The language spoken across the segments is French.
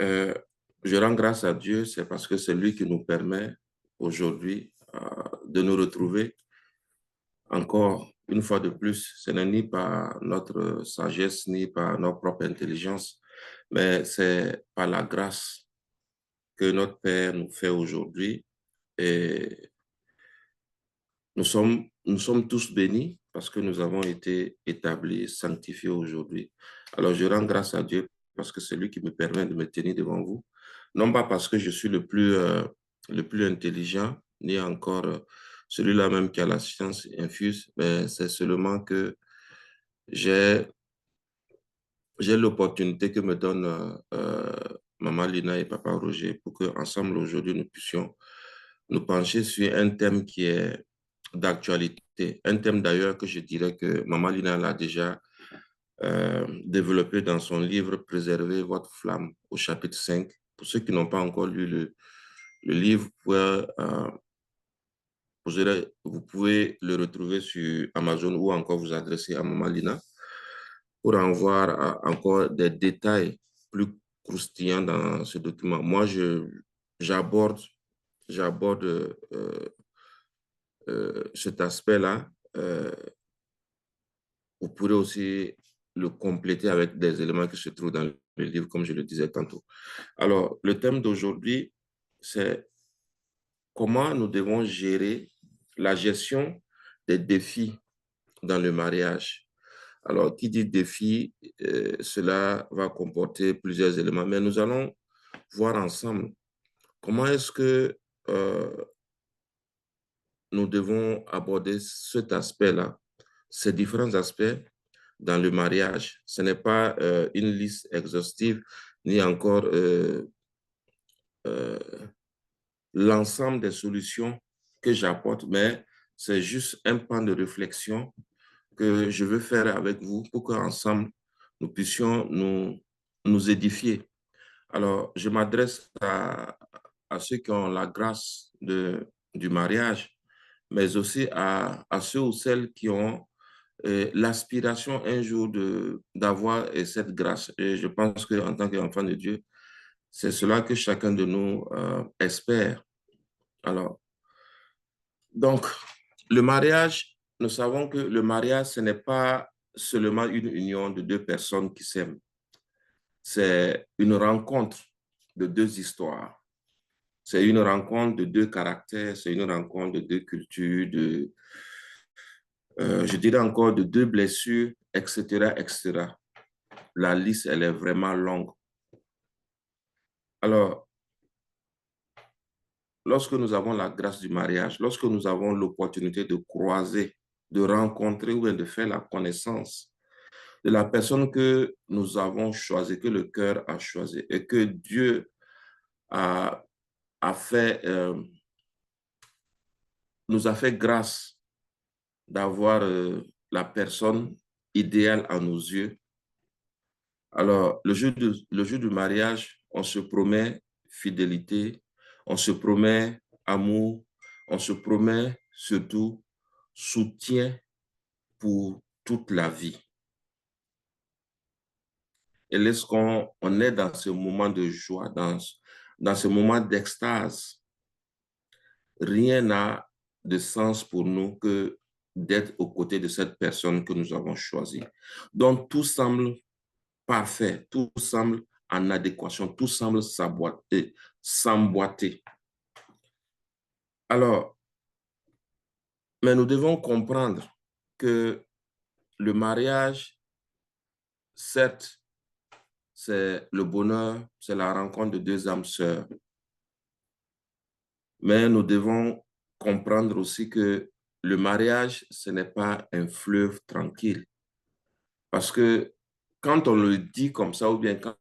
Euh, je rends grâce à Dieu, c'est parce que c'est lui qui nous permet aujourd'hui de nous retrouver encore une fois de plus. Ce n'est ni par notre sagesse, ni par notre propre intelligence, mais c'est par la grâce que notre Père nous fait aujourd'hui. Et nous sommes tous bénis parce que nous avons été établis, sanctifiés aujourd'hui. Alors, je rends grâce à Dieu parce que c'est lui qui me permet de me tenir devant vous. Non pas parce que je suis le plus intelligent, ni encore celui-là même qui a la science infuse, mais c'est seulement que j'ai, j'ai l'opportunité que me donne Maman Lina et Papa Roger pour qu'ensemble aujourd'hui nous puissions nous pencher sur un thème qui est d'actualité. Un thème d'ailleurs que je dirais que Maman Lina l'a déjà développé dans son livre Préservez votre flamme au chapitre 5. Pour ceux qui n'ont pas encore lu le livre, vous pouvez le retrouver sur Amazon ou encore vous adresser à Maman Lina pour en voir encore des détails plus croustillants dans ce document. Moi, j'aborde j'aborde cet aspect-là. Euh, vous pourrez aussi le compléter avec des éléments qui se trouvent dans le livre, comme je le disais tantôt. Alors, le thème d'aujourd'hui, c'est comment nous devons gérer la gestion des défis dans le mariage. Alors, qui dit défi, cela va comporter plusieurs éléments, mais nous allons voir ensemble comment est-ce que nous devons aborder cet aspect-là, ces différents aspects dans le mariage. Ce n'est pas une liste exhaustive, ni encore euh, l'ensemble des solutions que j'apporte, mais c'est juste un pan de réflexion que je veux faire avec vous pour qu'ensemble, nous puissions nous édifier. Alors, je m'adresse à ceux qui ont la grâce du mariage, mais aussi à ceux ou celles qui ont l'aspiration un jour d'avoir cette grâce. Et je pense qu'en tant qu'enfant de Dieu, c'est cela que chacun de nous espère. Alors, donc, le mariage, nous savons que le mariage, ce n'est pas seulement une union de deux personnes qui s'aiment. C'est une rencontre de deux histoires. C'est une rencontre de deux caractères, c'est une rencontre de deux cultures, je dirais encore de deux blessures, etc., etc. La liste, elle est vraiment longue. Alors, lorsque nous avons la grâce du mariage, lorsque nous avons l'opportunité de croiser, de rencontrer ou de faire la connaissance de la personne que nous avons choisie, que le cœur a choisi et que Dieu a, a fait, nous a fait grâce d'avoir la personne idéale à nos yeux. Alors, le jour du mariage, on se promet fidélité, on se promet amour, on se promet surtout soutien pour toute la vie. Et lorsqu'on est dans ce moment de joie, dans ce moment d'extase, rien n'a de sens pour nous que d'être aux côtés de cette personne que nous avons choisie. Donc, tout semble parfait, tout semble en adéquation, tout semble s'emboîter. Alors, mais nous devons comprendre que le mariage, certes, c'est le bonheur, c'est la rencontre de deux âmes sœurs, mais nous devons comprendre aussi que le mariage, ce n'est pas un fleuve tranquille. Parce que quand on le dit comme ça, ou bien quand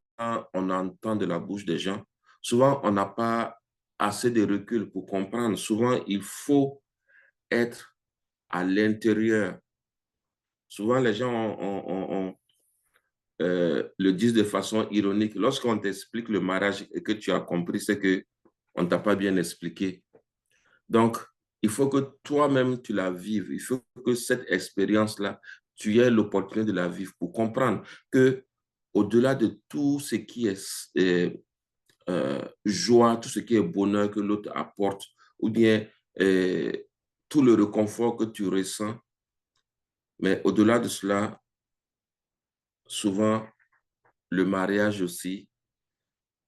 on entend de la bouche des gens, souvent on n'a pas assez de recul pour comprendre. Souvent, il faut être à l'intérieur. Souvent, les gens le disent de façon ironique. Lorsqu'on t'explique le mariage et que tu as compris, c'est qu'on ne t'a pas bien expliqué. Donc, il faut que toi-même, tu la vives. Il faut que cette expérience-là, tu aies l'opportunité de la vivre pour comprendre que au-delà de tout ce qui joie, tout ce qui est bonheur que l'autre apporte, ou bien euh, tout le réconfort que tu ressens, mais au-delà de cela, souvent, le mariage aussi,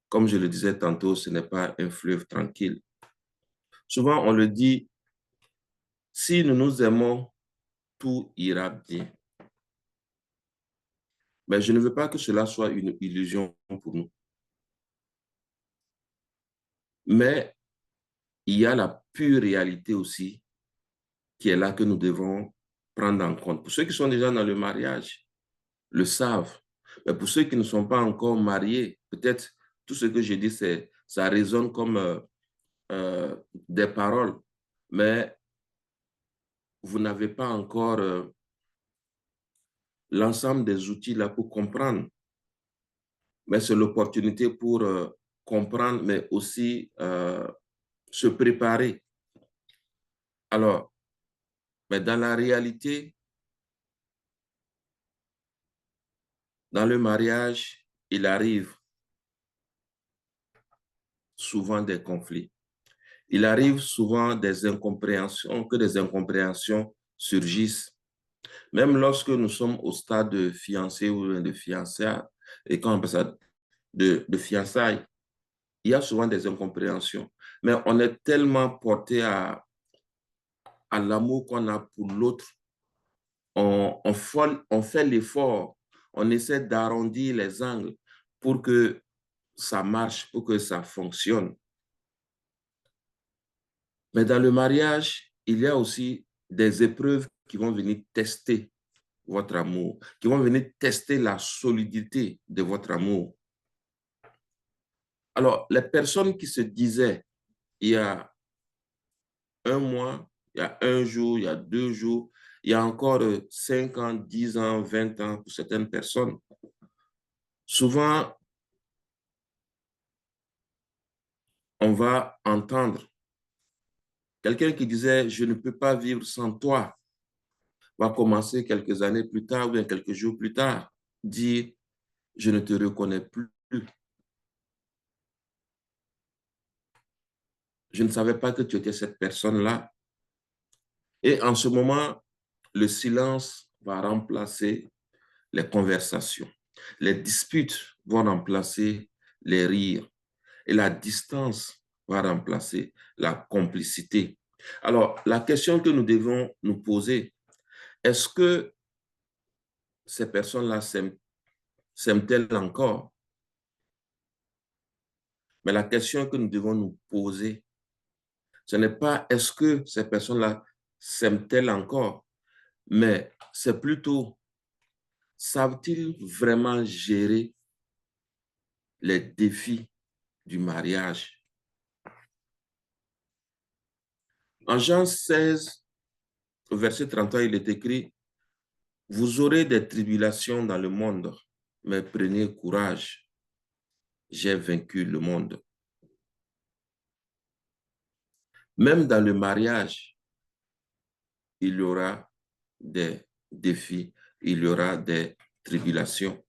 comme je le disais tantôt, ce n'est pas un fleuve tranquille. Souvent, on le dit, si nous nous aimons, tout ira bien. Mais je ne veux pas que cela soit une illusion pour nous. Mais il y a la pure réalité aussi qui est là que nous devons prendre en compte. Pour ceux qui sont déjà dans le mariage, le savent. Mais pour ceux qui ne sont pas encore mariés, peut-être tout ce que je dis, ça résonne comme des paroles, mais vous n'avez pas encore l'ensemble des outils là pour comprendre. Mais c'est l'opportunité pour comprendre, mais aussi se préparer. Alors, mais dans la réalité, dans le mariage, il arrive souvent des conflits. Il arrive souvent des incompréhensions, que des incompréhensions surgissent. Même lorsque nous sommes au stade de fiancé ou de fiançailles, et quand on appelle ça de fiançailles, il y a souvent des incompréhensions. Mais on est tellement porté à l'amour qu'on a pour l'autre. On fait l'effort, on essaie d'arrondir les angles pour que ça marche, pour que ça fonctionne. Mais dans le mariage, il y a aussi des épreuves qui vont venir tester votre amour, qui vont venir tester la solidité de votre amour. Alors, les personnes qui se disaient il y a un mois, il y a un jour, il y a 2 jours, il y a encore 5 ans, 10 ans, 20 ans pour certaines personnes, souvent, on va entendre quelqu'un qui disait, je ne peux pas vivre sans toi, va commencer quelques années plus tard ou bien quelques jours plus tard, dire, je ne te reconnais plus. Je ne savais pas que tu étais cette personne-là. Et en ce moment, le silence va remplacer les conversations. Les disputes vont remplacer les rires. Et la distance va remplacer la complicité. Alors, la question que nous devons nous poser, est-ce que ces personnes-là s'aiment-elles encore? Mais la question que nous devons nous poser, ce n'est pas est-ce que ces personnes-là s'aiment-elles encore, mais c'est plutôt savent-ils vraiment gérer les défis du mariage? En Jean 16, verset 33, il est écrit, vous aurez des tribulations dans le monde, mais prenez courage, j'ai vaincu le monde. Même dans le mariage, il y aura des défis, il y aura des tribulations.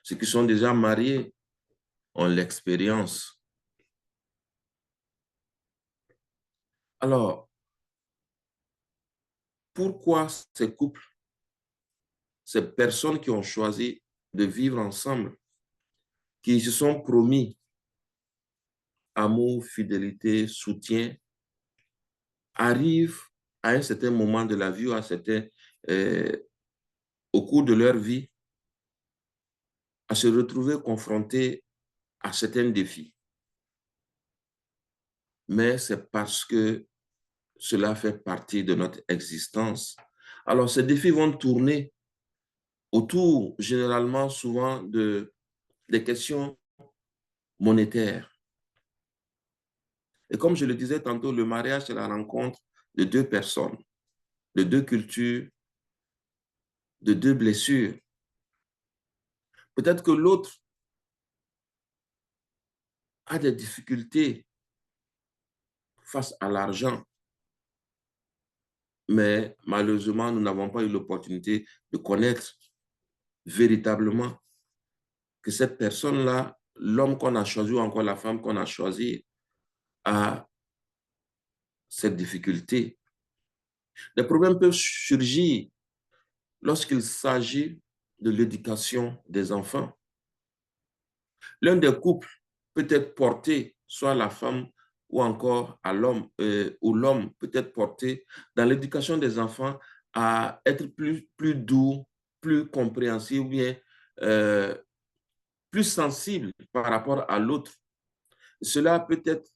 Ceux qui sont déjà mariés ont l'expérience. Alors, pourquoi ces couples, ces personnes qui ont choisi de vivre ensemble, qui se sont promis amour, fidélité, soutien, arrivent à un certain moment de la vie ou euh, au cours de leur vie à se retrouver confrontés à certains défis. Mais c'est parce que cela fait partie de notre existence. Alors, ces défis vont tourner autour, généralement, souvent, des questions monétaires. Et comme je le disais tantôt, le mariage, c'est la rencontre de deux personnes, de deux cultures, de deux blessures. Peut-être que l'autre a des difficultés face à l'argent, mais malheureusement, nous n'avons pas eu l'opportunité de connaître véritablement. que cette personne-là, l'homme qu'on a choisi ou encore la femme qu'on a choisie, a cette difficulté. Les problèmes peuvent surgir lorsqu'il s'agit de l'éducation des enfants. L'un des couples peut être porté, soit la femme ou encore à l'homme, ou l'homme peut être porté dans l'éducation des enfants à être plus doux, plus compréhensif, ou bien euh, plus sensible par rapport à l'autre. Cela peut être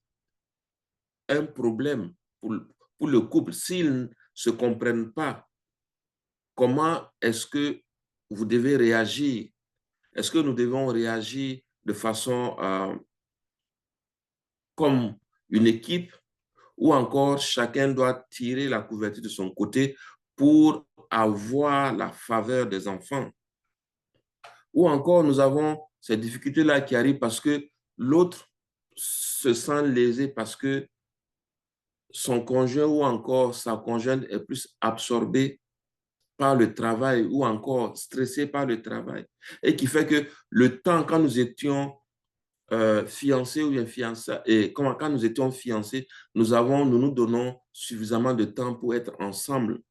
un problème pour le couple s'ils ne se comprennent pas. Comment est-ce que vous devez réagir? Est-ce que nous devons réagir de façon comme une équipe ou encore chacun doit tirer la couverture de son côté pour avoir la faveur des enfants? Ou encore, nous avons ces difficultés-là qui arrivent parce que l'autre se sent lésé parce que son conjoint ou encore sa conjointe est plus absorbée par le travail ou encore stressé par le travail. Et qui fait que le temps, quand nous étions fiancés ou bien fiancés, et quand nous étions fiancés, nous nous donnons suffisamment de temps pour être ensemble.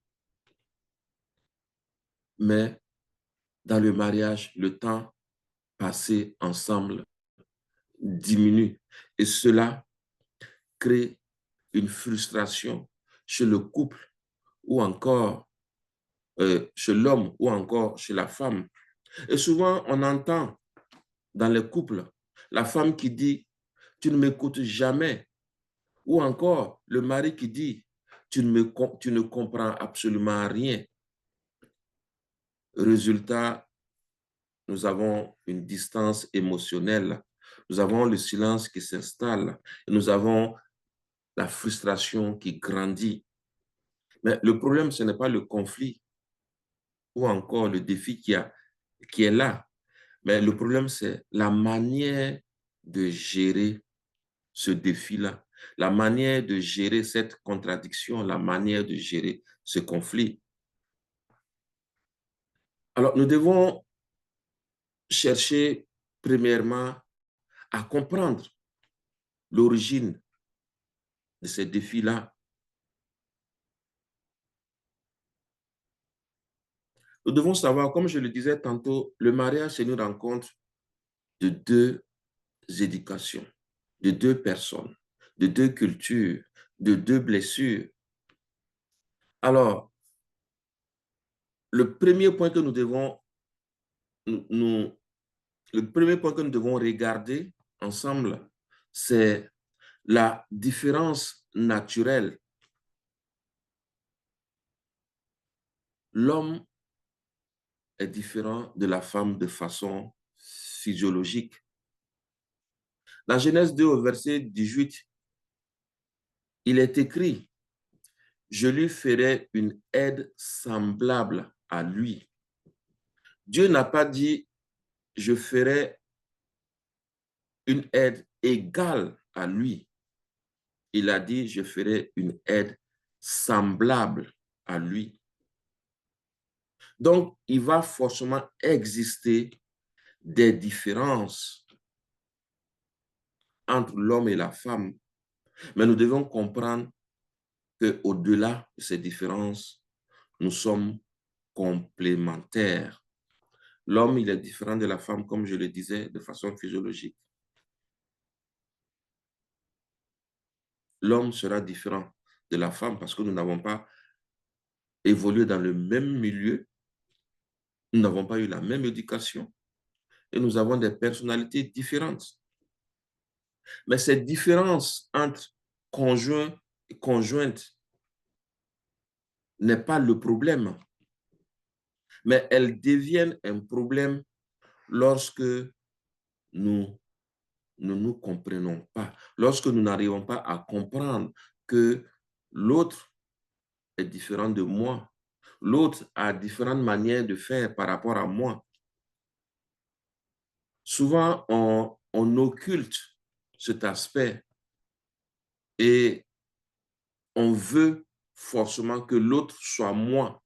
Mais dans le mariage, le temps passé ensemble diminue. Et cela crée une frustration chez le couple ou encore chez l'homme ou encore chez la femme. Et souvent, on entend dans les couples la femme qui dit, tu ne m'écoutes jamais. Ou encore le mari qui dit, tu ne comprends absolument rien. Résultat, nous avons une distance émotionnelle. Nous avons le silence qui s'installe. Nous avons la frustration qui grandit. Mais le problème, ce n'est pas le conflit ou encore le défi qui est là. Mais le problème, c'est la manière de gérer ce défi-là, la manière de gérer cette contradiction, la manière de gérer ce conflit. Alors, nous devons chercher premièrement à comprendre l'origine de ces défis-là. Nous devons savoir, comme je le disais tantôt, le mariage, c'est une rencontre de deux éducations, de deux personnes, de deux cultures, de deux blessures. Alors, le premier point que nous devons, nous, le premier point que nous devons regarder ensemble, c'est la différence naturelle. L'homme est différent de la femme de façon physiologique. Dans Genèse 2 au verset 18, il est écrit, je lui ferai une aide semblable à lui. Dieu n'a pas dit, je ferai une aide égale à lui. Il a dit, je ferai une aide semblable à lui. Donc, il va forcément exister des différences entre l'homme et la femme. Mais nous devons comprendre qu'au-delà de ces différences, nous sommes complémentaires. L'homme, il est différent de la femme, comme je le disais, de façon physiologique. L'homme sera différent de la femme parce que nous n'avons pas évolué dans le même milieu, nous n'avons pas eu la même éducation et nous avons des personnalités différentes. Mais cette différence entre conjoint et conjointe n'est pas le problème, mais elles deviennent un problème lorsque nous ne nous comprenons pas, lorsque nous n'arrivons pas à comprendre que l'autre est différent de moi, l'autre a différentes manières de faire par rapport à moi. Souvent, on occulte cet aspect et on veut forcément que l'autre soit moi.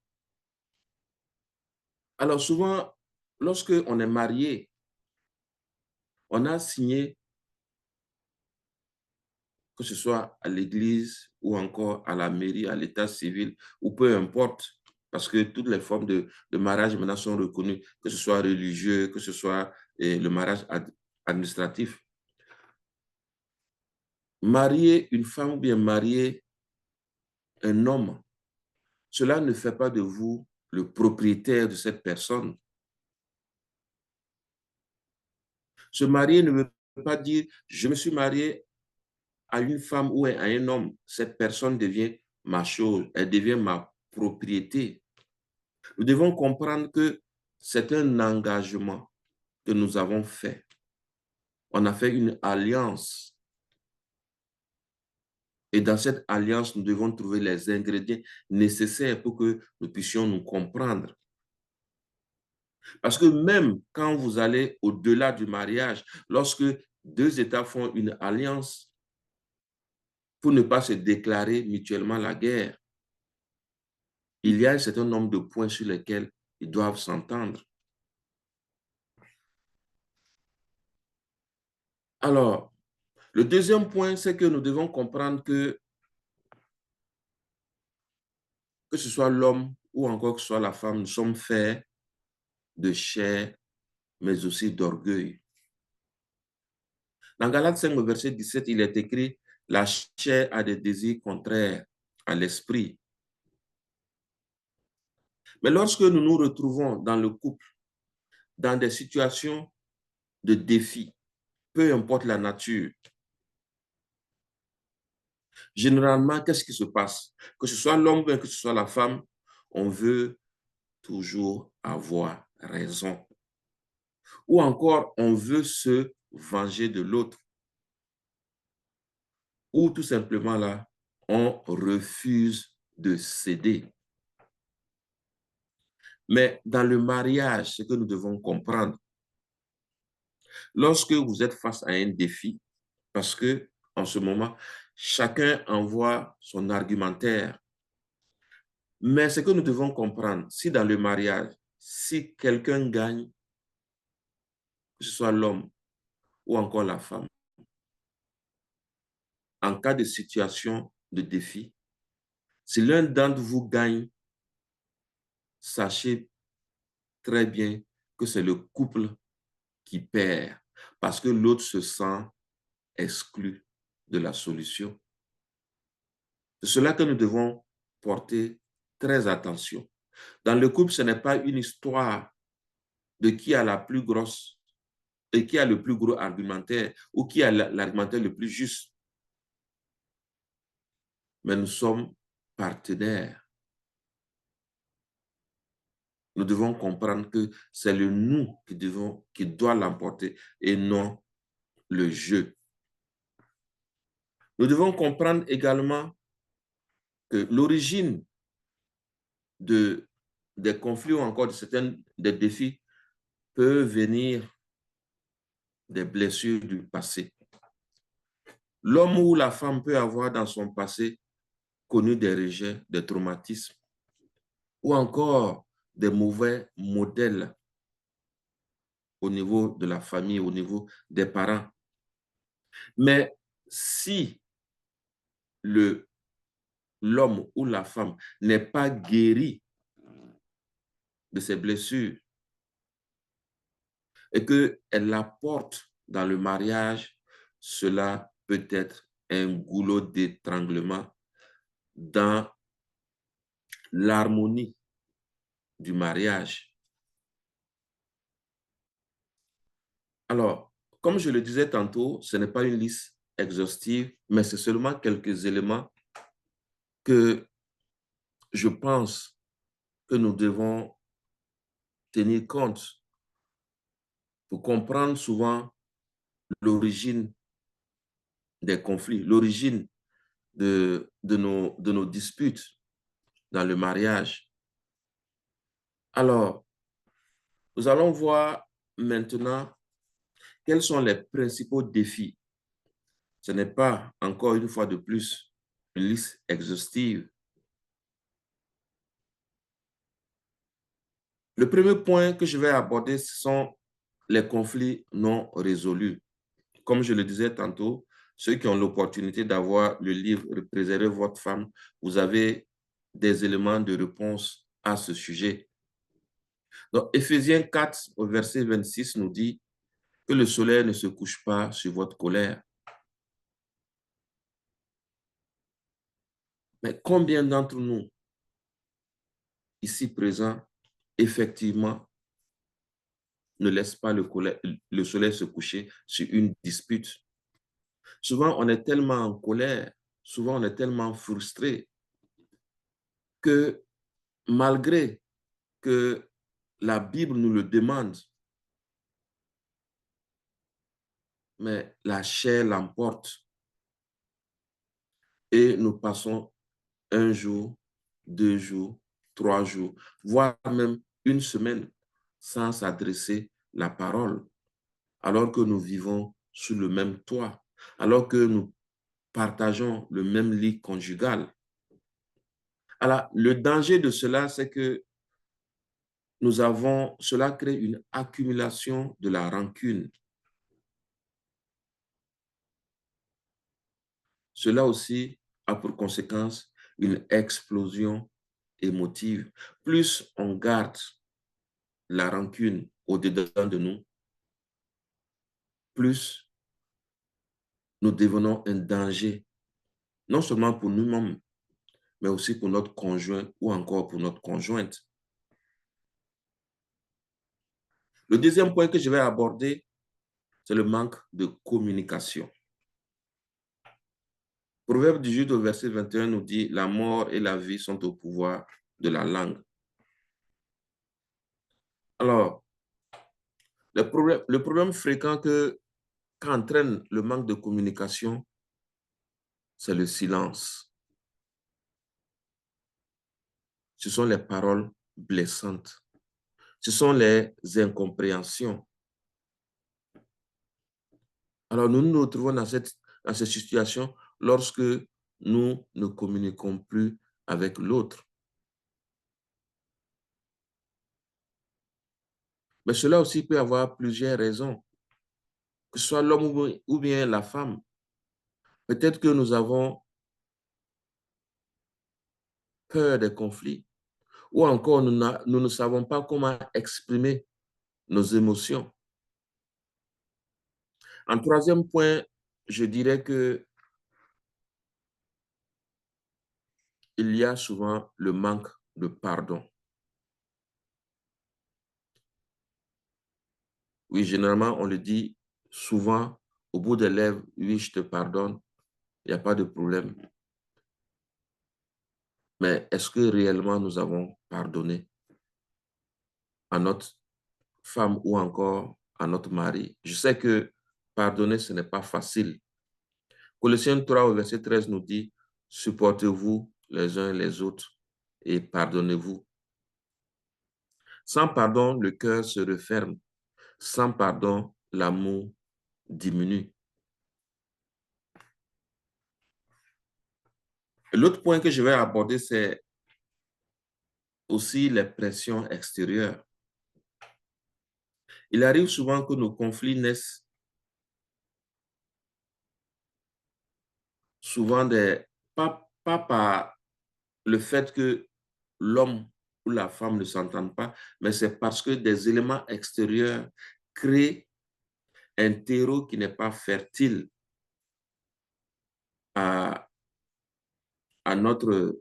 Alors souvent, lorsque on est marié, On a signé, que ce soit à l'église ou encore à la mairie, à l'état civil, ou peu importe, parce que toutes les formes de mariage maintenant sont reconnues, que ce soit religieux, que ce soit le mariage administratif. Marier une femme ou bien marier un homme, cela ne fait pas de vous le propriétaire de cette personne. Se marier ne veut pas dire je me suis marié à une femme ou à un homme. Cette personne devient ma chose, elle devient ma propriété. Nous devons comprendre que c'est un engagement que nous avons fait. On a fait une alliance. Et dans cette alliance, nous devons trouver les ingrédients nécessaires pour que nous puissions nous comprendre. Parce que même quand vous allez au-delà du mariage, lorsque deux États font une alliance pour ne pas se déclarer mutuellement la guerre, il y a un certain nombre de points sur lesquels ils doivent s'entendre. Alors, le deuxième point, c'est que nous devons comprendre que ce soit l'homme ou encore que ce soit la femme, nous sommes faits de chair, mais aussi d'orgueil. Dans Galates 5, verset 17, il est écrit, la chair a des désirs contraires à l'esprit. Mais lorsque nous nous retrouvons dans le couple, dans des situations de défi, peu importe la nature, généralement, qu'est-ce qui se passe? Que ce soit l'homme ou que ce soit la femme, on veut toujours avoir raison. Ou encore, on veut se venger de l'autre. Ou tout simplement là, on refuse de céder. Mais dans le mariage, ce que nous devons comprendre, lorsque vous êtes face à un défi, parce que en ce moment, chacun envoie son argumentaire. Mais ce que nous devons comprendre, si dans le mariage, si quelqu'un gagne, que ce soit l'homme ou encore la femme, en cas de situation de défi, si l'un d'entre vous gagne, sachez très bien que c'est le couple qui perd parce que l'autre se sent exclu de la solution. C'est cela que nous devons porter très attention. Dans le couple, ce n'est pas une histoire de qui a la plus grosse et qui a le plus gros argumentaire ou qui a l'argumentaire le plus juste. Mais nous sommes partenaires. Nous devons comprendre que c'est le nous qui doit l'emporter et non le je. Nous devons comprendre également que l'origine des conflits ou encore de certains des défis peut venir des blessures du passé. L'homme ou la femme peut avoir dans son passé connu des rejets, des traumatismes ou encore des mauvais modèles au niveau de la famille, au niveau des parents. Mais si l'homme ou la femme n'est pas guéri de ses blessures et qu'elle la porte dans le mariage, cela peut être un goulot d'étranglement dans l'harmonie du mariage. Alors, comme je le disais tantôt, ce n'est pas une liste exhaustive, mais c'est seulement quelques éléments que je pense que nous devons tenir compte pour comprendre souvent l'origine des conflits, l'origine de nos disputes dans le mariage. Alors, nous allons voir maintenant quels sont les principaux défis. Ce n'est pas, encore une fois de plus, une liste exhaustive. Le premier point que je vais aborder, ce sont les conflits non résolus. comme je le disais tantôt, ceux qui ont l'opportunité d'avoir le livre Préservez votre femme, vous avez des éléments de réponse à ce sujet. Donc, Éphésiens 4, au verset 26, nous dit que le soleil ne se couche pas sur votre colère. Mais combien d'entre nous, ici présents, effectivement, ne laissent pas le soleil se coucher sur une dispute? Souvent, on est tellement en colère, souvent, on est tellement frustré que malgré que la Bible nous le demande, mais la chair l'emporte et nous passons un jour, 2 jours, 3 jours, voire même une semaine sans s'adresser la parole, alors que nous vivons sous le même toit, alors que nous partageons le même lit conjugal. Alors, le danger de cela, c'est que cela crée une accumulation de la rancune. Cela aussi a pour conséquence une explosion émotive. Plus on garde la rancune au-dedans de nous, plus nous devenons un danger, non seulement pour nous-mêmes, mais aussi pour notre conjoint ou encore pour notre conjointe. Le deuxième point que je vais aborder, c'est le manque de communication. Proverbe 18 au verset 21 nous dit, la mort et la vie sont au pouvoir de la langue. Alors, le problème fréquent qu'entraîne le manque de communication, c'est le silence. Ce sont les paroles blessantes. Ce sont les incompréhensions. Alors, nous nous retrouvons dans cette situation lorsque nous ne communiquons plus avec l'autre. Mais cela aussi peut avoir plusieurs raisons, que ce soit l'homme ou bien la femme. Peut-être que nous avons peur des conflits, ou encore nous ne savons pas comment exprimer nos émotions. En troisième point, je dirais que il y a souvent le manque de pardon. Oui, généralement, on le dit souvent au bout des lèvres, oui, je te pardonne, il n'y a pas de problème. Mais est-ce que réellement nous avons pardonné à notre femme ou encore à notre mari? Je sais que pardonner, ce n'est pas facile. Colossiens 3, au verset 13 nous dit, supportez-vous les uns les autres et pardonnez-vous. Sans pardon, le cœur se referme. Sans pardon, l'amour diminue. L'autre point que je vais aborder, c'est aussi les pressions extérieures. Il arrive souvent que nos conflits naissent souvent pas par le fait que l'homme ou la femme ne s'entendent pas, mais c'est parce que des éléments extérieurs créent un terreau qui n'est pas fertile à, à, notre,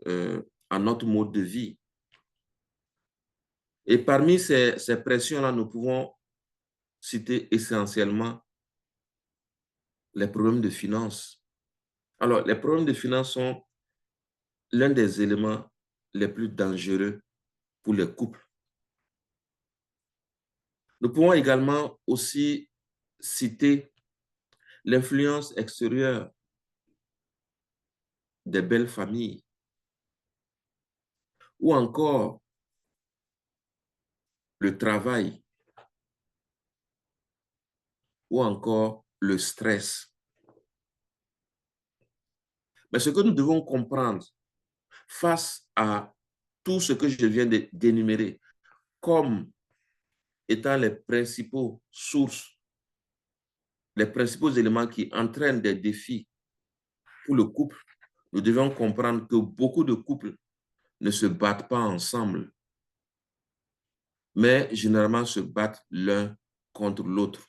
à notre mode de vie. Et parmi ces pressions-là, nous pouvons citer essentiellement les problèmes de finances. Alors, les problèmes de finances sont l'un des éléments les plus dangereux pour les couples. Nous pouvons également aussi citer l'influence extérieure des belles familles ou encore le travail ou encore le stress. Mais ce que nous devons comprendre face à tout ce que je viens d'énumérer comme étant les principaux sources les principaux éléments qui entraînent des défis pour le couple, nous devons comprendre que beaucoup de couples ne se battent pas ensemble, mais généralement se battent l'un contre l'autre.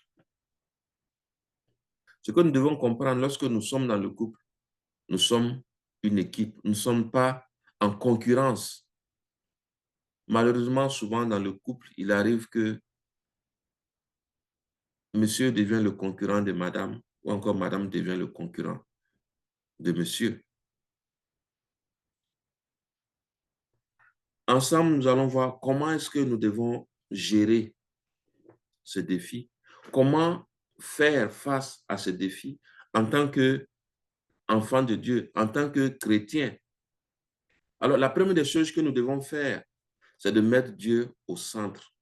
Ce que nous devons comprendre lorsque nous sommes dans le couple, nous sommes une équipe, nous ne sommes pas en concurrence. Malheureusement, souvent dans le couple, il arrive que monsieur devient le concurrent de madame, ou encore madame devient le concurrent de monsieur. Ensemble, nous allons voir comment est-ce que nous devons gérer ce défi, comment faire face à ce défi en tant qu'enfant de Dieu, en tant que chrétien. Alors, la première des choses que nous devons faire, c'est de mettre Dieu au centre.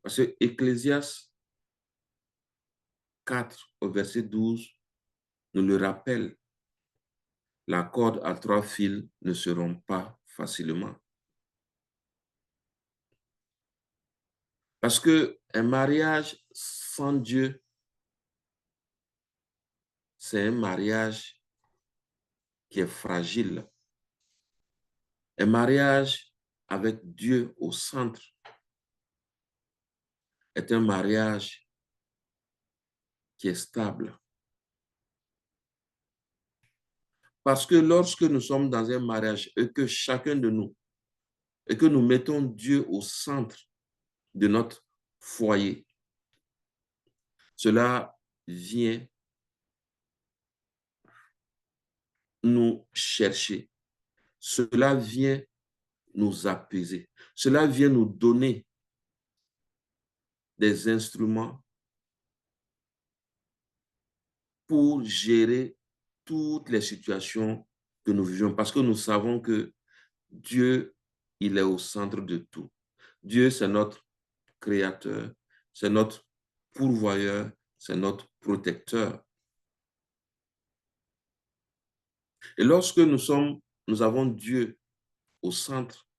Parce que Ecclésiaste 4, au verset 12, nous le rappelle. La corde à 3 fils ne se rompt pas facilement. Parce qu'un mariage sans Dieu, c'est un mariage qui est fragile. Un mariage avec Dieu au centre est un mariage qui est stable. Parce que lorsque nous sommes dans un mariage et que chacun de nous, et que nous mettons Dieu au centre de notre foyer, cela vient nous chercher. Cela vient nous apaiser. Cela vient nous donner des instruments pour gérer toutes les situations que nous vivons. Parce que nous savons que Dieu, il est au centre de tout. Dieu, c'est notre créateur, c'est notre pourvoyeur, c'est notre protecteur. Et lorsque nous avons Dieu au centre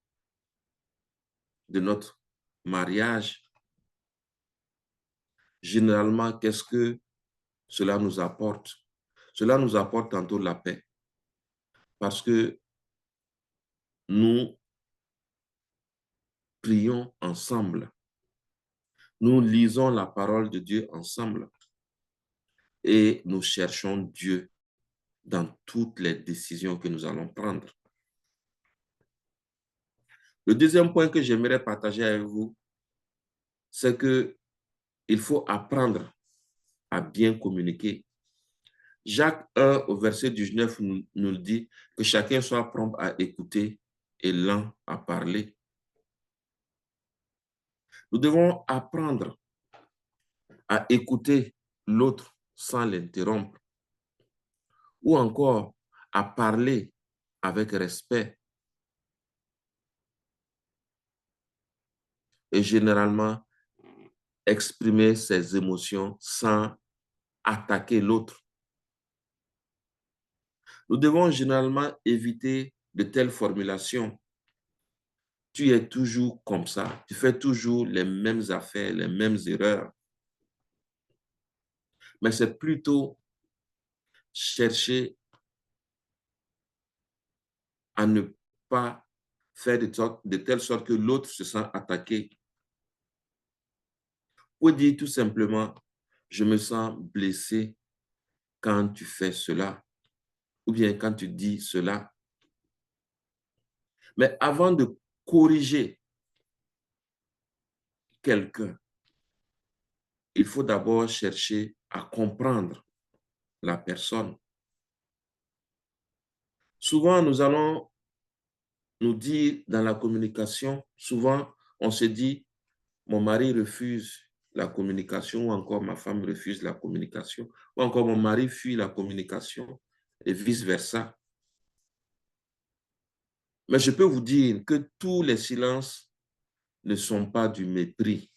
de notre mariage, généralement, qu'est-ce que cela nous apporte? Cela nous apporte tantôt la paix. Parce que nous prions ensemble. Nous lisons la parole de Dieu ensemble. Et nous cherchons Dieu dans toutes les décisions que nous allons prendre. Le deuxième point que j'aimerais partager avec vous, c'est qu'il faut apprendre à bien communiquer. Jacques 1, au verset 19, nous dit que chacun soit prompt à écouter et lent à parler. Nous devons apprendre à écouter l'autre sans l'interrompre, ou encore à parler avec respect. Et généralement, exprimer ses émotions sans attaquer l'autre. Nous devons généralement éviter de telles formulations. Tu es toujours comme ça, tu fais toujours les mêmes affaires, les mêmes erreurs. Mais c'est plutôt chercher à ne pas faire de telle sorte que l'autre se sent attaqué. Ou dire tout simplement, je me sens blessé quand tu fais cela, ou bien quand tu dis cela. Mais avant de corriger quelqu'un, il faut d'abord chercher à comprendre la personne. Souvent, nous allons nous dire dans la communication, souvent, on se dit, mon mari refuse la communication, ou encore ma femme refuse la communication, ou encore mon mari fuit la communication, et vice-versa. Mais je peux vous dire que tous les silences ne sont pas du mépris.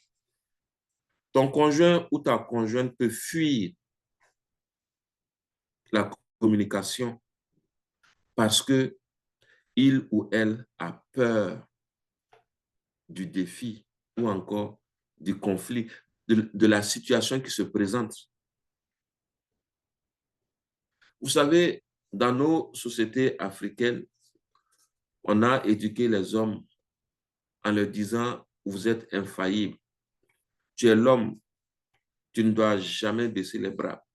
Ton conjoint ou ta conjointe peut fuir la communication parce que il ou elle a peur du défi ou encore du conflit, de la situation qui se présente. Vous savez, dans nos sociétés africaines, on a éduqué les hommes en leur disant, vous êtes infaillibles. Tu es l'homme, tu ne dois jamais baisser les bras.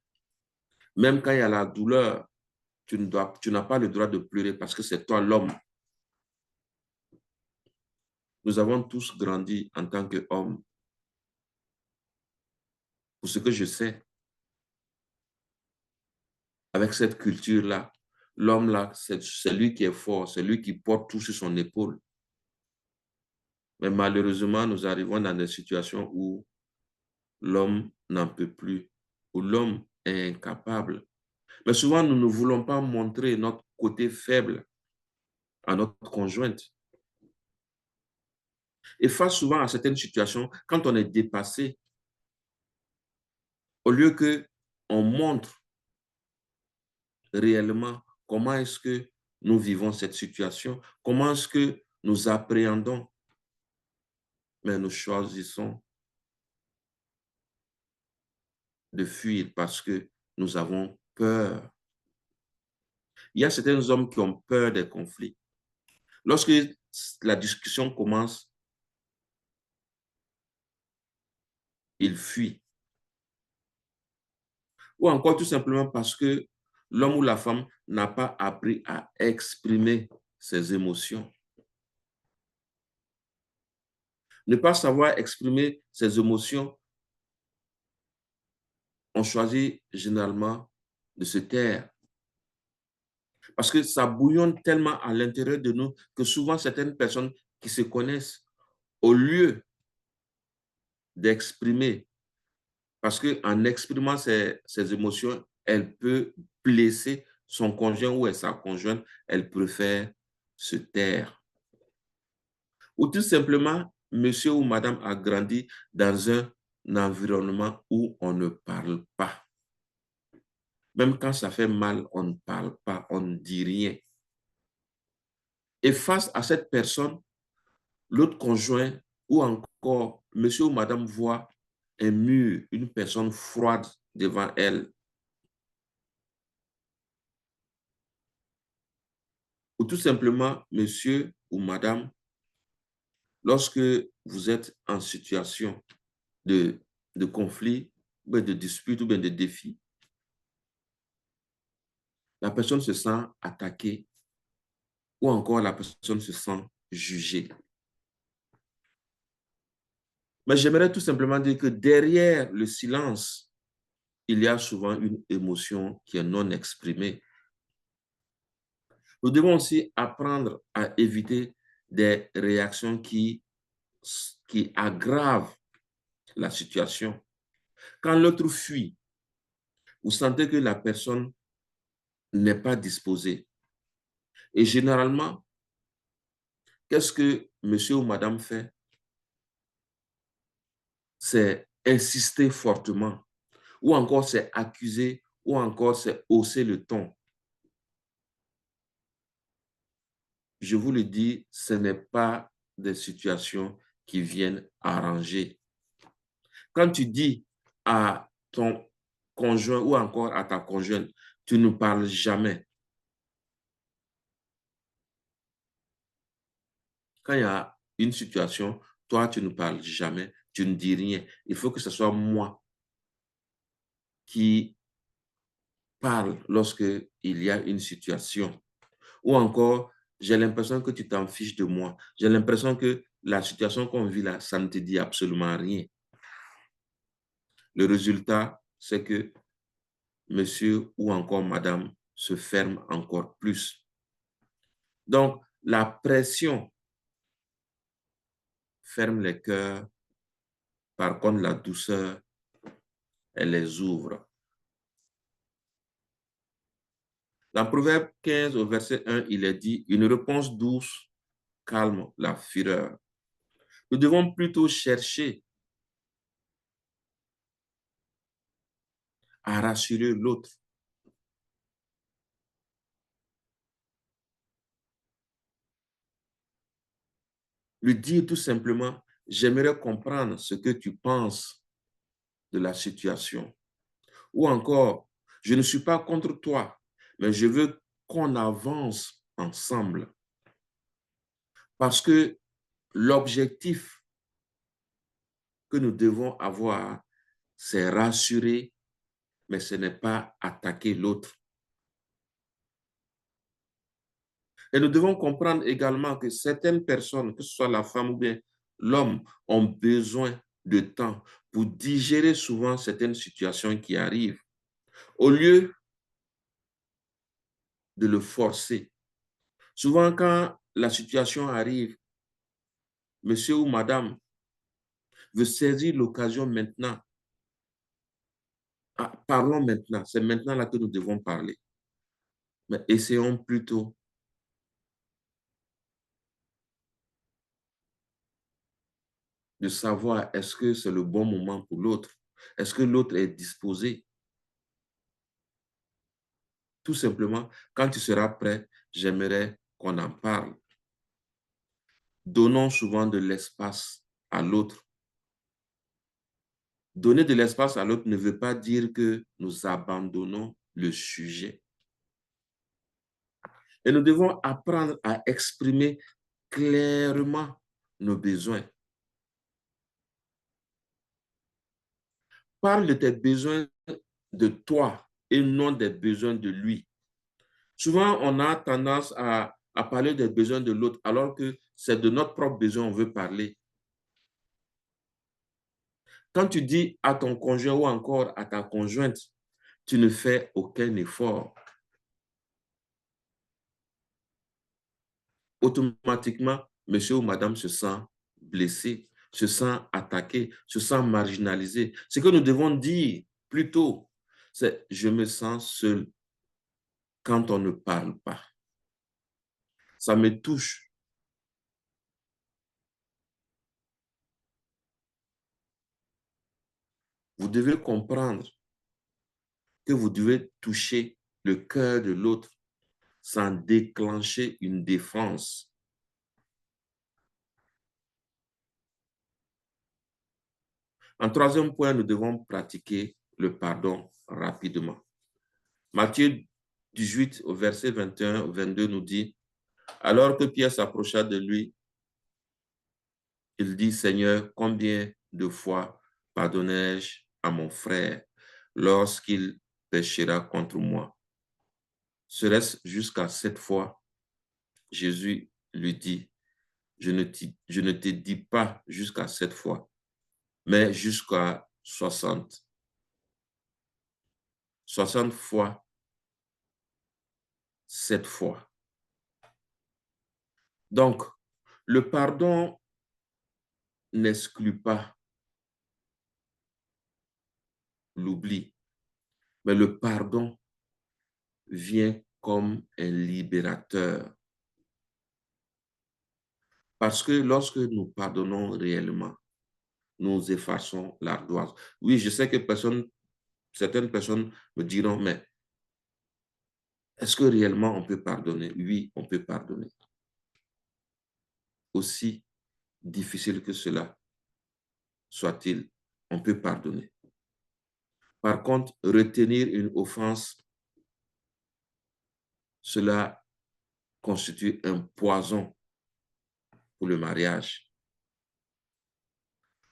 Même quand il y a la douleur, tu n'as pas le droit de pleurer parce que c'est toi l'homme. Nous avons tous grandi en tant qu'hommes. Pour ce que je sais, avec cette culture-là, l'homme là, c'est lui qui est fort, c'est lui qui porte tout sur son épaule. Mais malheureusement, nous arrivons dans des situations où l'homme n'en peut plus, où l'homme est incapable. Mais souvent, nous ne voulons pas montrer notre côté faible à notre conjointe. Et face souvent à certaines situations, quand on est dépassé, au lieu que on montre réellement comment est-ce que nous vivons cette situation, comment est-ce que nous appréhendons, mais nous choisissons de fuir parce que nous avons peur. Il y a certains hommes qui ont peur des conflits. Lorsque la discussion commence, ils fuient. Ou encore tout simplement parce que l'homme ou la femme n'a pas appris à exprimer ses émotions. Ne pas savoir exprimer ses émotions, on choisit généralement de se taire. Parce que ça bouillonne tellement à l'intérieur de nous que souvent certaines personnes qui se connaissent, au lieu d'exprimer, parce qu'en exprimant ses émotions, elle peut blesser son conjoint ou sa conjointe, elle préfère se taire. Ou tout simplement, monsieur ou madame a grandi dans un environnement où on ne parle pas. Même quand ça fait mal, on ne parle pas, on ne dit rien. Et face à cette personne, l'autre conjoint ou encore monsieur ou madame voit un mur, une personne froide devant elle. Ou tout simplement, monsieur ou madame, lorsque vous êtes en situation de, de conflit, ou de dispute ou bien de défi, la personne se sent attaquée ou encore la personne se sent jugée. Mais j'aimerais tout simplement dire que derrière le silence, il y a souvent une émotion qui est non exprimée. Nous devons aussi apprendre à éviter des réactions qui aggravent la situation. Quand l'autre fuit, vous sentez que la personne n'est pas disposée. Et généralement, qu'est-ce que monsieur ou madame fait? C'est insister fortement, ou encore c'est accuser, ou encore c'est hausser le ton. Je vous le dis, ce n'est pas des situations qui viennent arranger. Quand tu dis à ton conjoint ou encore à ta conjointe, tu ne parles jamais. Quand il y a une situation, toi, tu ne parles jamais, tu ne dis rien. Il faut que ce soit moi qui parle lorsque il y a une situation. Ou encore, j'ai l'impression que tu t'en fiches de moi. J'ai l'impression que la situation qu'on vit là, ça ne te dit absolument rien. Le résultat, c'est que monsieur ou encore madame se ferme encore plus. Donc, la pression ferme les cœurs. Par contre, la douceur, elle les ouvre. Dans Proverbe 15, au verset 1, il est dit, une réponse douce calme la fureur. Nous devons plutôt chercher à rassurer l'autre. Lui dire tout simplement, j'aimerais comprendre ce que tu penses de la situation. Ou encore, je ne suis pas contre toi, mais je veux qu'on avance ensemble. Parce que l'objectif que nous devons avoir, c'est rassurer, mais ce n'est pas attaquer l'autre. Et nous devons comprendre également que certaines personnes, que ce soit la femme ou bien l'homme, ont besoin de temps pour digérer souvent certaines situations qui arrivent. Au lieu de le forcer. Souvent, quand la situation arrive, monsieur ou madame veut saisir l'occasion maintenant. Ah, parlons maintenant, c'est maintenant là que nous devons parler. Mais essayons plutôt de savoir est-ce que c'est le bon moment pour l'autre? Est-ce que l'autre est disposé? Tout simplement, quand tu seras prêt, j'aimerais qu'on en parle. Donnons souvent de l'espace à l'autre. Donner de l'espace à l'autre ne veut pas dire que nous abandonnons le sujet. Et nous devons apprendre à exprimer clairement nos besoins. Parle de tes besoins de toi et non des besoins de lui. Souvent, on a tendance à parler des besoins de l'autre alors que c'est de notre propre besoin qu'on veut parler. Quand tu dis à ton conjoint ou encore à ta conjointe, tu ne fais aucun effort. Automatiquement, monsieur ou madame se sent blessé, se sent attaqué, se sent marginalisé. Ce que nous devons dire plutôt, c'est je me sens seul quand on ne parle pas. Ça me touche. Vous devez comprendre que vous devez toucher le cœur de l'autre sans déclencher une défense. En troisième point, nous devons pratiquer le pardon rapidement. Matthieu 18, au verset 21 au 22 nous dit, alors que Pierre s'approcha de lui, il dit, Seigneur, combien de fois pardonnerai-je à mon frère lorsqu'il péchera contre moi? Serait-ce jusqu'à 7 fois? Jésus lui dit, je ne te dis pas jusqu'à 7 fois, mais jusqu'à 60. 60 fois, 7 fois. Donc, le pardon n'exclut pas l'oubli, mais le pardon vient comme un libérateur. Parce que lorsque nous pardonnons réellement, nous effaçons l'ardoise. Oui, je sais que certaines personnes me diront, mais est-ce que réellement on peut pardonner? Oui, on peut pardonner. Aussi difficile que cela soit-il, on peut pardonner. Par contre, retenir une offense, cela constitue un poison pour le mariage.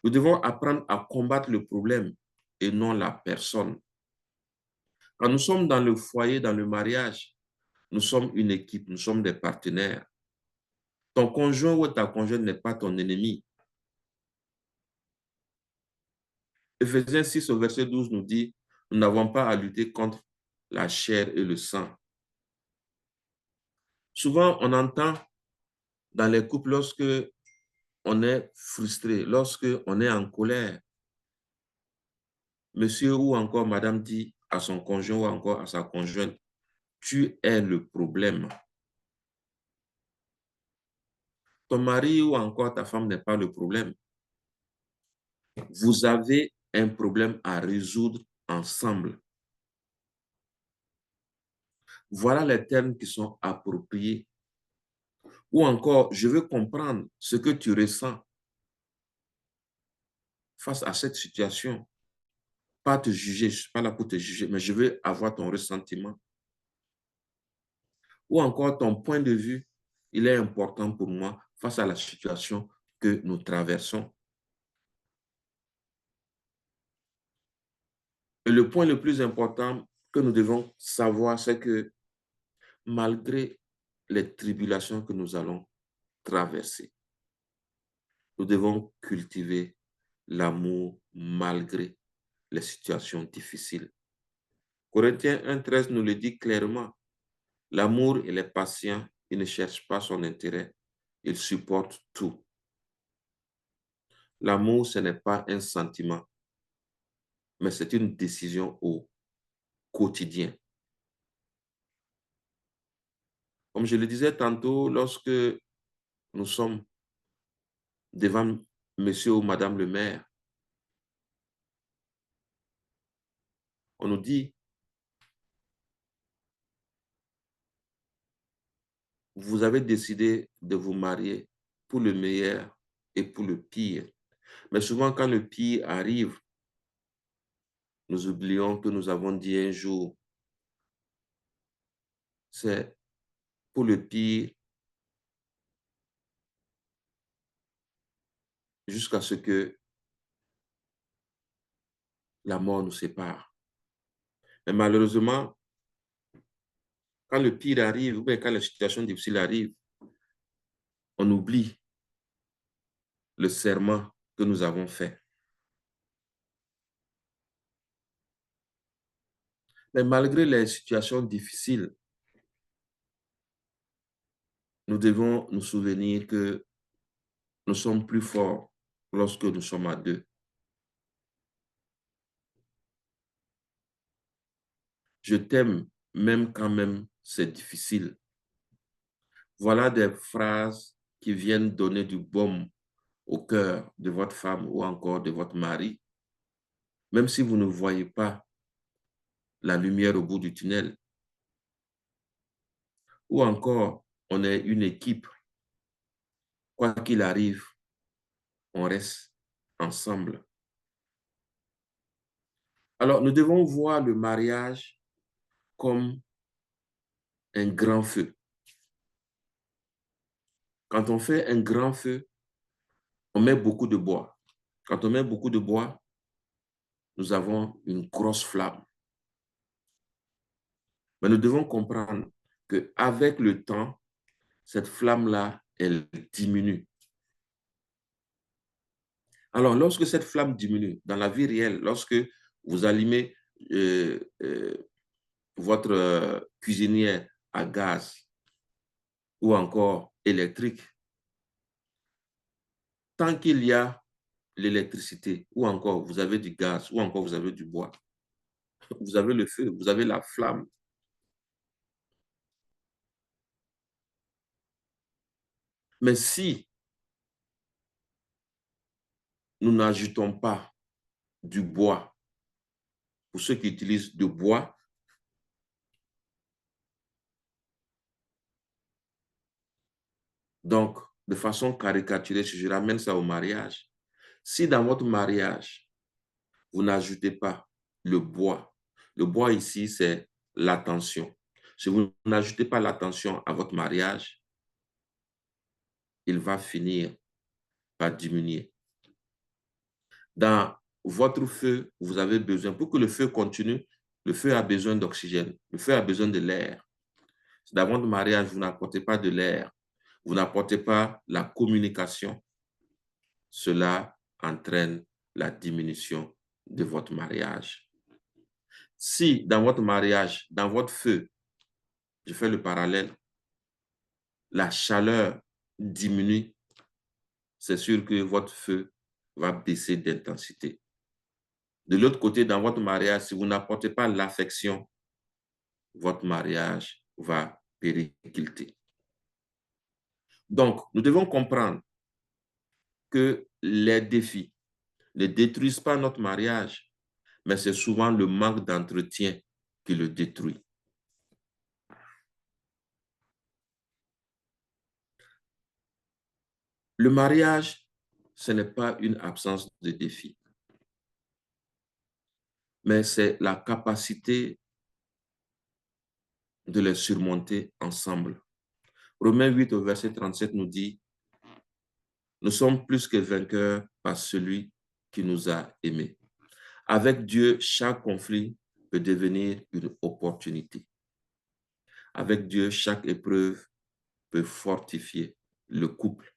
Nous devons apprendre à combattre le problème et non la personne. Quand nous sommes dans le foyer, dans le mariage, nous sommes une équipe, nous sommes des partenaires. Ton conjoint ou ta conjointe n'est pas ton ennemi. Éphésiens 6 au verset 12 nous dit, nous n'avons pas à lutter contre la chair et le sang. Souvent, on entend dans les couples lorsque on est frustré, lorsque on est en colère, monsieur ou encore madame dit à son conjoint ou encore à sa conjointe, tu es le problème. Ton mari ou encore ta femme n'est pas le problème. Vous avez un problème à résoudre ensemble. Voilà les termes qui sont appropriés. Ou encore, je veux comprendre ce que tu ressens. face à cette situation, pas te juger, je ne suis pas là pour te juger, mais je veux avoir ton ressentiment. Ou encore ton point de vue, il est important pour moi face à la situation que nous traversons. Et le point le plus important que nous devons savoir, c'est que malgré les tribulations que nous allons traverser, nous devons cultiver l'amour malgré les situations difficiles. Corinthiens 1,13 nous le dit clairement. L'amour, il est patient, il ne cherche pas son intérêt, il supporte tout. L'amour, ce n'est pas un sentiment, mais c'est une décision au quotidien. Comme je le disais tantôt, lorsque nous sommes devant monsieur ou madame le maire, on nous dit, vous avez décidé de vous marier pour le meilleur et pour le pire. Mais souvent, quand le pire arrive, nous oublions que nous avons dit un jour, c'est pour le pire jusqu'à ce que la mort nous sépare. Mais malheureusement, quand le pire arrive, ou bien quand la situation difficile arrive, on oublie le serment que nous avons fait. Mais malgré les situations difficiles, nous devons nous souvenir que nous sommes plus forts lorsque nous sommes à deux. Je t'aime même quand même c'est difficile. Voilà des phrases qui viennent donner du baume au cœur de votre femme ou encore de votre mari, même si vous ne voyez pas la lumière au bout du tunnel. Ou encore, on est une équipe. Quoi qu'il arrive, on reste ensemble. Alors, nous devons voir le mariage comme un grand feu. Quand on fait un grand feu, on met beaucoup de bois. Quand on met beaucoup de bois, nous avons une grosse flamme. Mais nous devons comprendre qu'avec le temps, cette flamme-là, elle diminue. Alors, lorsque cette flamme diminue, dans la vie réelle, lorsque vous allumez votre cuisinière à gaz ou encore électrique, tant qu'il y a l'électricité, ou encore vous avez du gaz, ou encore vous avez du bois, vous avez le feu, vous avez la flamme. Mais si nous n'ajoutons pas du bois, pour ceux qui utilisent du bois, donc de façon caricaturée, si je ramène ça au mariage, si dans votre mariage, vous n'ajoutez pas le bois ici, c'est l'attention. Si vous n'ajoutez pas l'attention à votre mariage, il va finir par diminuer. Dans votre feu, vous avez besoin, pour que le feu continue, le feu a besoin d'oxygène, le feu a besoin de l'air. Dans votre mariage, vous n'apportez pas de l'air, vous n'apportez pas la communication. Cela entraîne la diminution de votre mariage. Si dans votre mariage, dans votre feu, je fais le parallèle, la chaleur diminue, c'est sûr que votre feu va baisser d'intensité. De l'autre côté, dans votre mariage, si vous n'apportez pas l'affection, votre mariage va péricliter. Donc, nous devons comprendre que les défis ne détruisent pas notre mariage, mais c'est souvent le manque d'entretien qui le détruit. Le mariage, ce n'est pas une absence de défis. mais c'est la capacité de les surmonter ensemble. Romains 8 au verset 37 nous dit, nous sommes plus que vainqueurs par celui qui nous a aimés. Avec Dieu, chaque conflit peut devenir une opportunité. Avec Dieu, chaque épreuve peut fortifier le couple.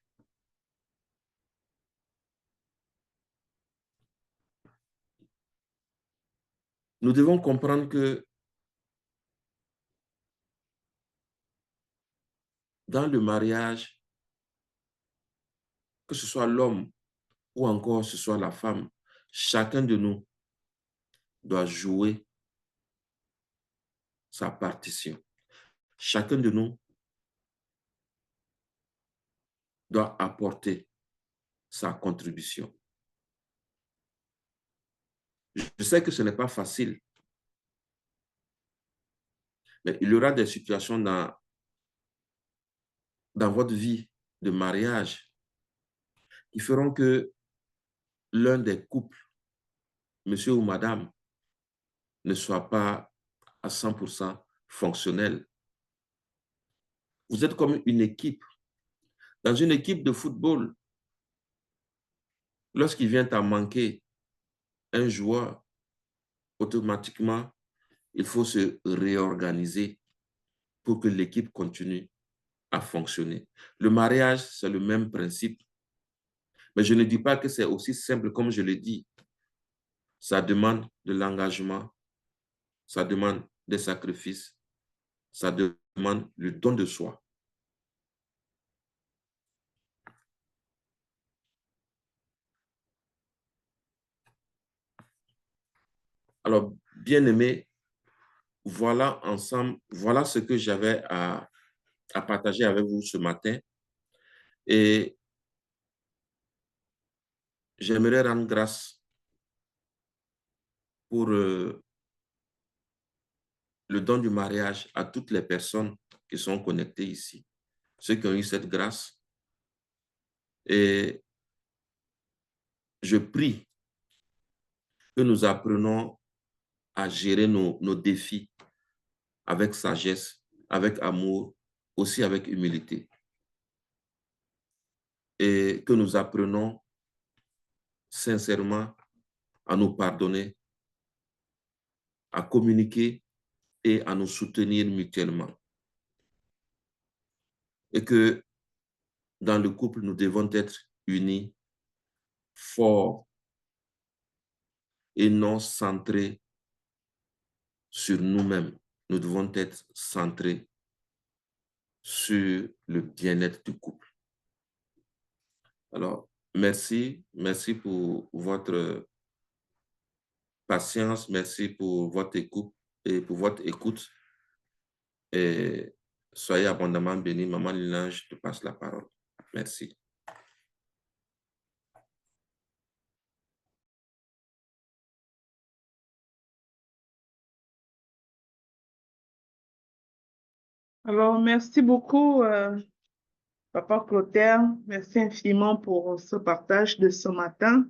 Nous devons comprendre que dans le mariage, que ce soit l'homme ou encore ce soit la femme, chacun de nous doit jouer sa partition. Chacun de nous doit apporter sa contribution. Je sais que ce n'est pas facile, mais il y aura des situations dans votre vie de mariage qui feront que l'un des couples, monsieur ou madame, ne soit pas à 100% fonctionnel. Vous êtes comme une équipe. Dans une équipe de football, lorsqu'il vient à manquer un joueur, automatiquement, il faut se réorganiser pour que l'équipe continue à fonctionner. Le mariage, c'est le même principe. Mais je ne dis pas que c'est aussi simple comme je le dis. Ça demande de l'engagement, ça demande des sacrifices, ça demande le don de soi. Alors, bien-aimés, voilà ensemble, voilà ce que j'avais à partager avec vous ce matin. Et j'aimerais rendre grâce pour le don du mariage à toutes les personnes qui sont connectées ici, ceux qui ont eu cette grâce. Et je prie que nous apprenons à gérer nos défis avec sagesse, avec amour, aussi avec humilité. Et que nous apprenons sincèrement à nous pardonner, à communiquer et à nous soutenir mutuellement. Et que dans le couple, nous devons être unis, forts et non centrés sur nous-mêmes. Nous devons être centrés sur le bien-être du couple. Alors, merci pour votre patience, merci pour votre écoute et soyez abondamment bénis. Maman Lina, je te passe la parole. Merci. Alors, merci beaucoup, Papa Clotaire. Merci infiniment pour ce partage de ce matin.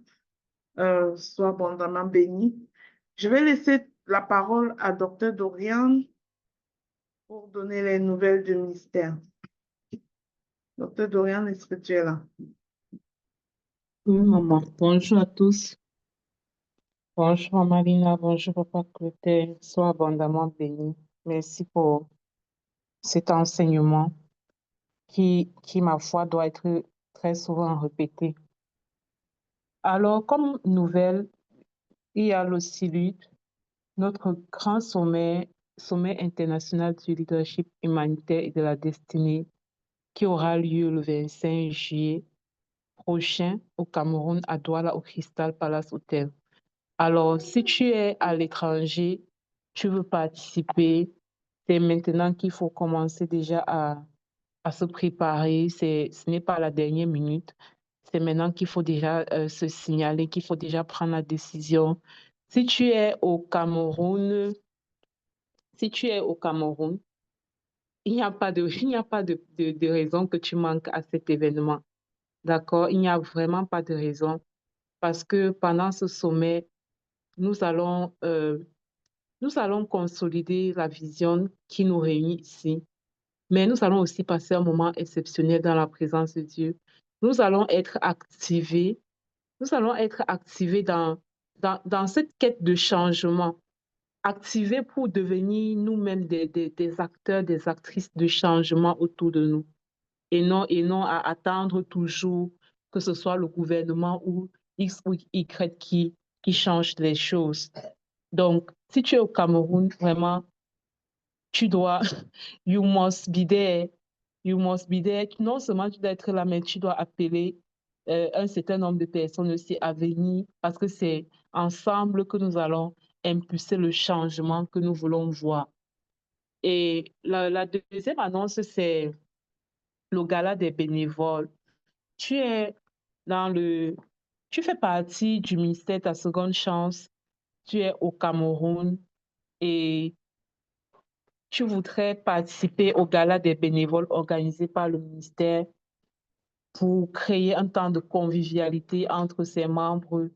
Sois abondamment béni. Je vais laisser la parole à Dr. Dorian pour donner les nouvelles du mystère. Dr. Dorian, est-ce que tu es là? Oui, maman. Bonjour à tous. Bonjour, Marina. Bonjour, Papa Clotaire. Sois abondamment béni. Merci pour cet enseignement qui, ma foi, doit être très souvent répété. Alors, comme nouvelle, il y a le CILUD, notre grand sommet international du leadership humanitaire et de la destinée, qui aura lieu le 25 juillet prochain au Cameroun, à Douala, au Crystal Palace Hotel. Alors, si tu es à l'étranger, tu veux participer, c'est maintenant qu'il faut commencer déjà à se préparer. Ce n'est pas la dernière minute. C'est maintenant qu'il faut déjà se signaler, qu'il faut déjà prendre la décision. Si tu es au Cameroun, il n'y a pas de raison que tu manques à cet événement. D'accord? Il n'y a vraiment pas de raison parce que pendant ce sommet, nous allons, euh, nous allons consolider la vision qui nous réunit ici, mais nous allons aussi passer un moment exceptionnel dans la présence de Dieu. Nous allons être activés, nous allons être activés dans cette quête de changement, activés pour devenir nous-mêmes des acteurs, des actrices de changement autour de nous et non à attendre toujours que ce soit le gouvernement ou X ou Y qui change les choses. Donc, si tu es au Cameroun, vraiment, tu dois, you must be there. You must be there. Non seulement tu dois être là, mais tu dois appeler un certain nombre de personnes aussi à venir parce que c'est ensemble que nous allons impulser le changement que nous voulons voir. Et la deuxième annonce, c'est le gala des bénévoles. Tu es dans le, tu fais partie du ministère Ta Seconde Chance. Tu es au Cameroun et tu voudrais participer au gala des bénévoles organisé par le ministère pour créer un temps de convivialité entre ses membres.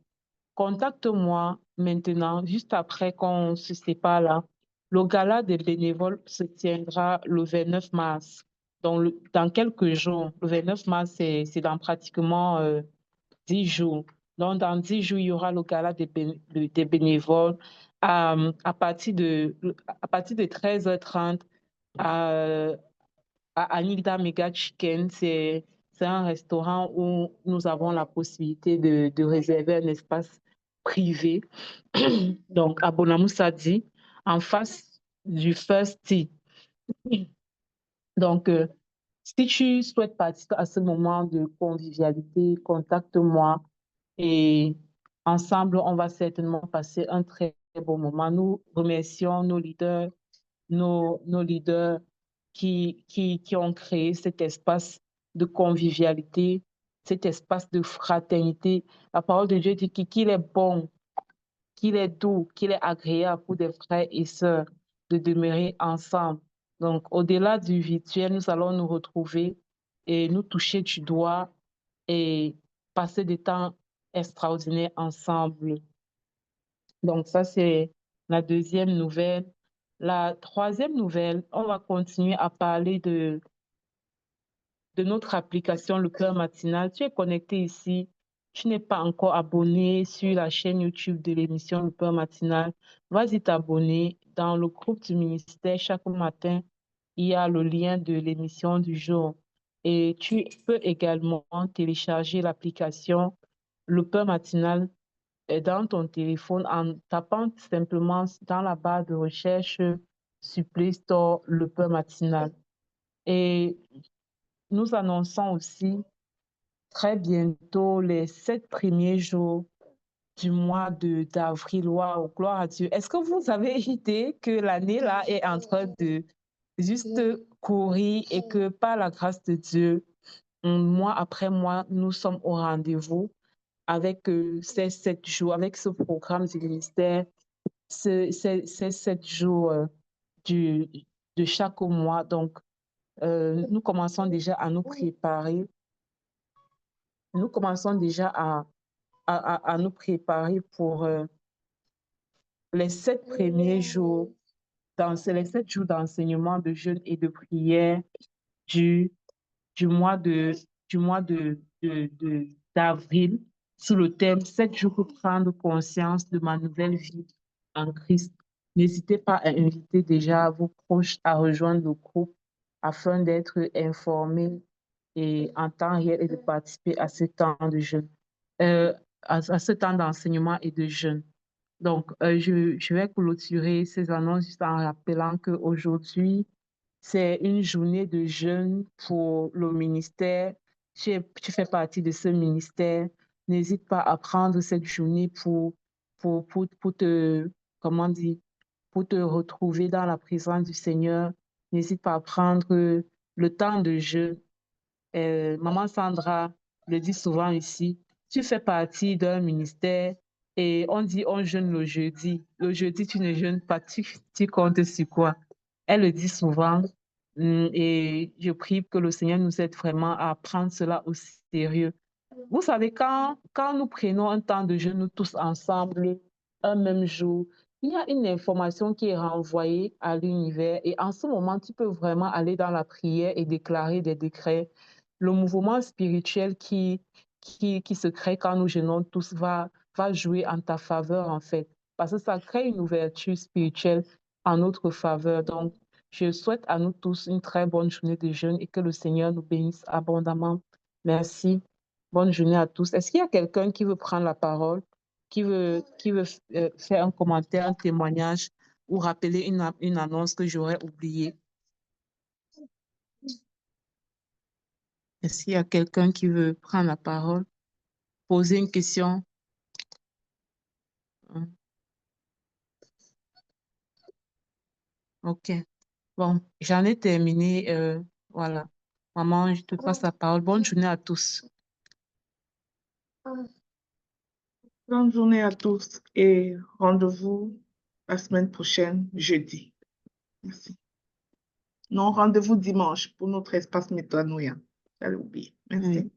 Contacte-moi maintenant, juste après qu'on se sépare là. Le gala des bénévoles se tiendra le 29 mars. Donc, dans quelques jours, le 29 mars, c'est dans pratiquement 10 jours. Donc, dans 10 jours, il y aura le gala des bénévoles à partir de 13h30 à, à Anilda Mega Chicken. C'est un restaurant où nous avons la possibilité de réserver un espace privé. Donc, à Bonamoussadi, en face du First Tea. Donc, si tu souhaites participer à ce moment de convivialité, contacte-moi et ensemble, on va certainement passer un très bon moment. Nous remercions nos leaders qui ont créé cet espace de convivialité, cet espace de fraternité. La parole de Dieu dit qu'il est bon, qu'il est doux, qu'il est agréable pour des frères et sœurs de demeurer ensemble. Donc, au-delà du virtuel, nous allons nous retrouver et nous toucher du doigt et passer des temps extraordinaires ensemble. Donc, ça, c'est la deuxième nouvelle. La troisième nouvelle, on va continuer à parler de notre application Le Cœur Matinal. Tu es connecté ici, tu n'es pas encore abonné sur la chaîne YouTube de l'émission Le Cœur Matinal. Vas-y t'abonner. Dans le groupe du ministère, chaque matin, il y a le lien de l'émission du jour. Et tu peux également télécharger l'application Le Cœur Matinal dans ton téléphone en tapant simplement dans la barre de recherche sur Play Store Le Cœur Matinal. Et nous annonçons aussi très bientôt les 7 premiers jours du mois d'avril. Waouh, gloire à Dieu. Est-ce que vous avez idée que l'année là est en train de juste courir et que par la grâce de Dieu, mois après mois, nous sommes au rendez-vous avec ces 7 jours, avec ce programme du ministère, ces 7 jours de chaque mois. Donc, nous commençons déjà à nous préparer. Nous commençons déjà à nous préparer pour les 7 premiers jours, les 7 jours d'enseignement, de jeûne et de prière du, du mois de, d'avril sous le thème 7 jours pour prendre conscience de ma nouvelle vie en Christ. N'hésitez pas à inviter déjà vos proches à rejoindre le groupe afin d'être informés et en temps réel et de participer à ce temps de jeûne, à ce temps d'enseignement et de jeûne. Donc, je vais clôturer ces annonces juste en rappelant qu'aujourd'hui, c'est une journée de jeûne pour le ministère. Tu fais partie de ce ministère. N'hésite pas à prendre cette journée pour te, comment dire, pour te retrouver dans la présence du Seigneur. N'hésite pas à prendre le temps de jeûne. Maman Sandra le dit souvent ici, tu fais partie d'un ministère et on dit on jeûne le jeudi. Le jeudi, tu ne jeûnes pas, tu comptes sur quoi? Elle le dit souvent et je prie que le Seigneur nous aide vraiment à prendre cela au sérieux. Vous savez, quand nous prenons un temps de jeûne, nous tous ensemble, un même jour, il y a une information qui est renvoyée à l'univers et en ce moment, tu peux vraiment aller dans la prière et déclarer des décrets. Le mouvement spirituel qui se crée quand nous jeûnons tous va jouer en ta faveur, en fait, parce que ça crée une ouverture spirituelle en notre faveur. Donc, je souhaite à nous tous une très bonne journée de jeûne et que le Seigneur nous bénisse abondamment. Merci. Bonne journée à tous. Est-ce qu'il y a quelqu'un qui veut prendre la parole, qui veut faire un commentaire, un témoignage ou rappeler une annonce que j'aurais oubliée? Est-ce qu'il y a quelqu'un qui veut prendre la parole, poser une question? Hum, OK. Bon, j'en ai terminé. Voilà. Maman, je te passe la parole. Bonne journée à tous. Bonne journée à tous et rendez-vous la semaine prochaine, jeudi. Merci. Non, rendez-vous dimanche pour notre espace métanoïa. J'allais oublier. Merci. Oui.